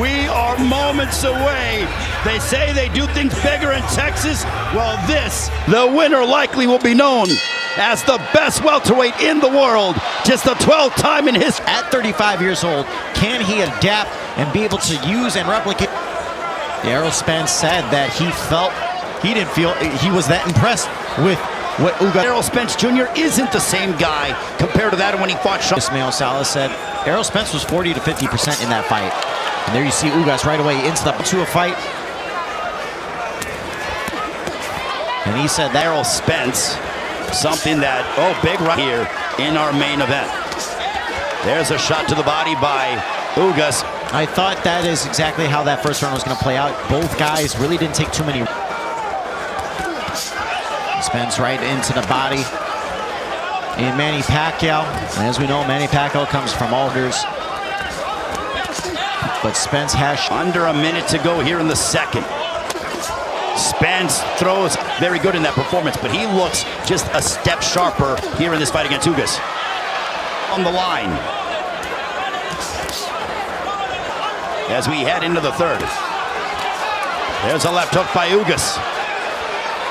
We are moments away. They say they do things bigger in Texas. Well, the winner likely will be known as the best welterweight in the world. Just the 12th time in history. At 35 years old, can he adapt and be able to use and replicate? Errol Spence said that he didn't feel he was that impressed with what Ugas. Errol Spence Jr. isn't the same guy compared to that when he fought Sean. Ismail Salas said Errol Spence was 40 to 50% in that fight. And there you see Ugas right away into a fight. And he said that Errol Spence, something that, big right here in our main event. There's a shot to the body by Ugas. I thought that is exactly how that first round was going to play out. Both guys really didn't take too many. Spence right into the body. And Manny Pacquiao, as we know, Manny Pacquiao comes from Alders. But Spence has under a minute to go here in the second. Spence throws very good in that performance, but he looks just a step sharper here in this fight against Ugas. On the line. As we head into the third. There's a left hook by Ugas.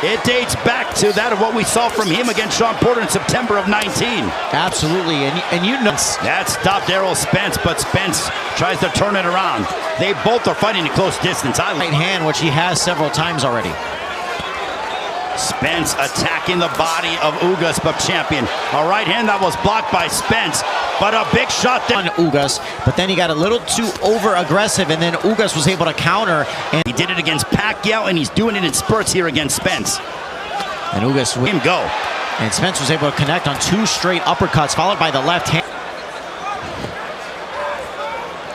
It dates back to that of what we saw from him against Sean Porter in September of 19. Absolutely, and you know that stopped Errol Spence, but Spence tries to turn it around. They both are fighting at close distance. Right hand, which he has several times already. Spence attacking the body of Ugas, but champion. A right hand that was blocked by Spence, but a big shot there. On Ugas, but then he got a little too over-aggressive, and then Ugas was able to counter. And he did it against Pacquiao, and he's doing it in spurts here against Spence. And Ugas let him go. And Spence was able to connect on 2 straight uppercuts, followed by the left hand.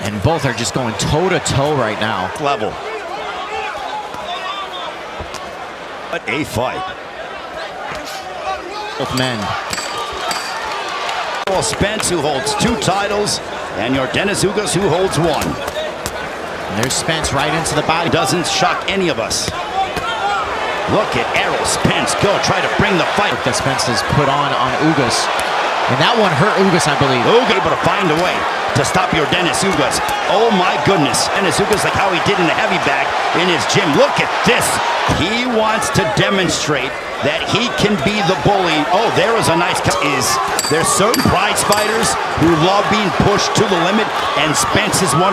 And both are just going toe-to-toe right now. Level. What a fight. Both men. Spence, who holds 2 titles, and your Dennis Ugas, who holds 1. And there's Spence right into the body. Doesn't shock any of us. Look at Errol Spence go try to bring the fight. That Spence has put on Ugas. And that one hurt Ugas, I believe. Ugas able to find a way to stop your Dennis Ugas. Oh my goodness. Dennis Ugas, like how he did in the heavy bag in his gym. Look at this. He wants to demonstrate that he can be the bully. Oh, there is a nice cut. There's certain prize fighters who love being pushed to the limit, and Spence is one.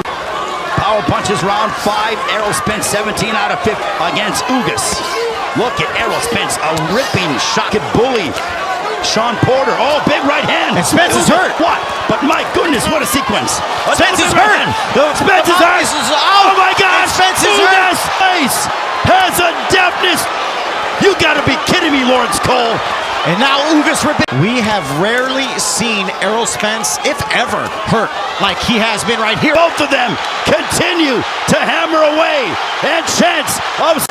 Power punches round 5. Errol Spence 17 out of 50 against Ugas. Look at Errol Spence, a ripping shot. Could bully Sean Porter. Oh, big right hand. And Spence is hurt. What? But my goodness, what a sequence. Spence is hurt. Spence is hurt. Oh my God. Spence is hurt. Face has a deafness. You gotta be kidding me, Lawrence Cole. And now Ugas ripping. We have rarely seen Errol Spence, if ever, hurt like he has been right here. Both of them continue to hammer away. And chance of...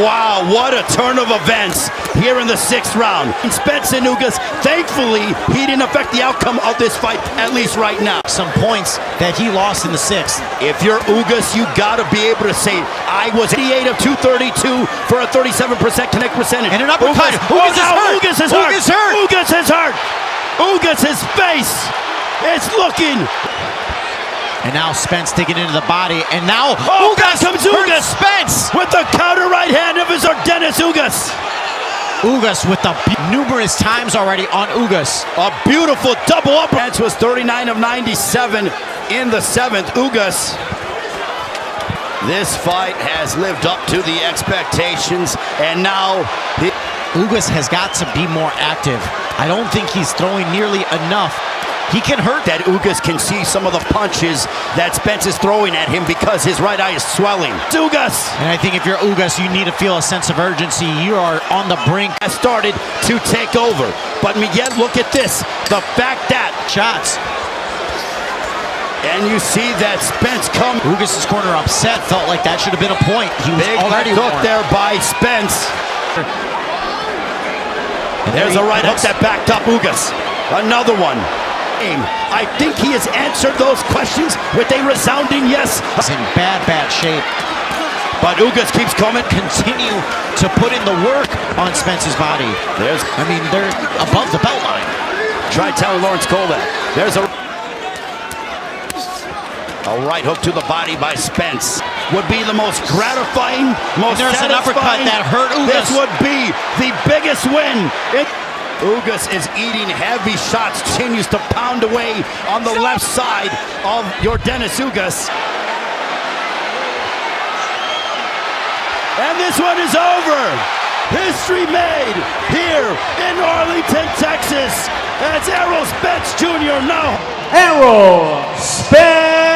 Wow, what a turn of events here in the 6th round. Spence and Ugas, thankfully, he didn't affect the outcome of this fight, at least right now. Some points that he lost in the 6th. If you're Ugas, you gotta be able to say, I was 88 of 232 for a 37% connect percentage. And an uppercut. Ugas is hurt. Ugas is hurt. Ugas is hurt. Ugas' face is looking. And now Spence digging into the body, and now Ugas comes Ugas Spence with the counter right hand of his Dennis Ugas. Ugas with the numerous times already on Ugas. A beautiful double up. Spence was 39 of 97 in the 7th. Ugas. This fight has lived up to the expectations, and now Ugas has got to be more active. I don't think he's throwing nearly enough. He can hurt. That Ugas can see some of the punches that Spence is throwing at him because his right eye is swelling. Ugas. And I think if you're Ugas, you need to feel a sense of urgency. You are on the brink. Has started to take over. But Miguel, look at this. The fact that shots. And you see that Spence come. Ugas' corner upset. Felt like that should have been a point. He was big already hook there by Spence. And there's a right hook that backed up Ugas. Another one. I think he has answered those questions with a resounding yes. He's in bad shape. But Ugas keeps coming. Continue to put in the work on Spence's body. They're above the belt line. Try telling Lawrence Cole that. There's a A right hook to the body by Spence would be the most gratifying, most There's an uppercut satisfying. that hurt Ugas. This would be the biggest win. Ugas is eating heavy shots, continues to pound away on the left side of your Dennis Ugas. And this one is over. History made here in Arlington, Texas. That's Spence Jr. now. Spence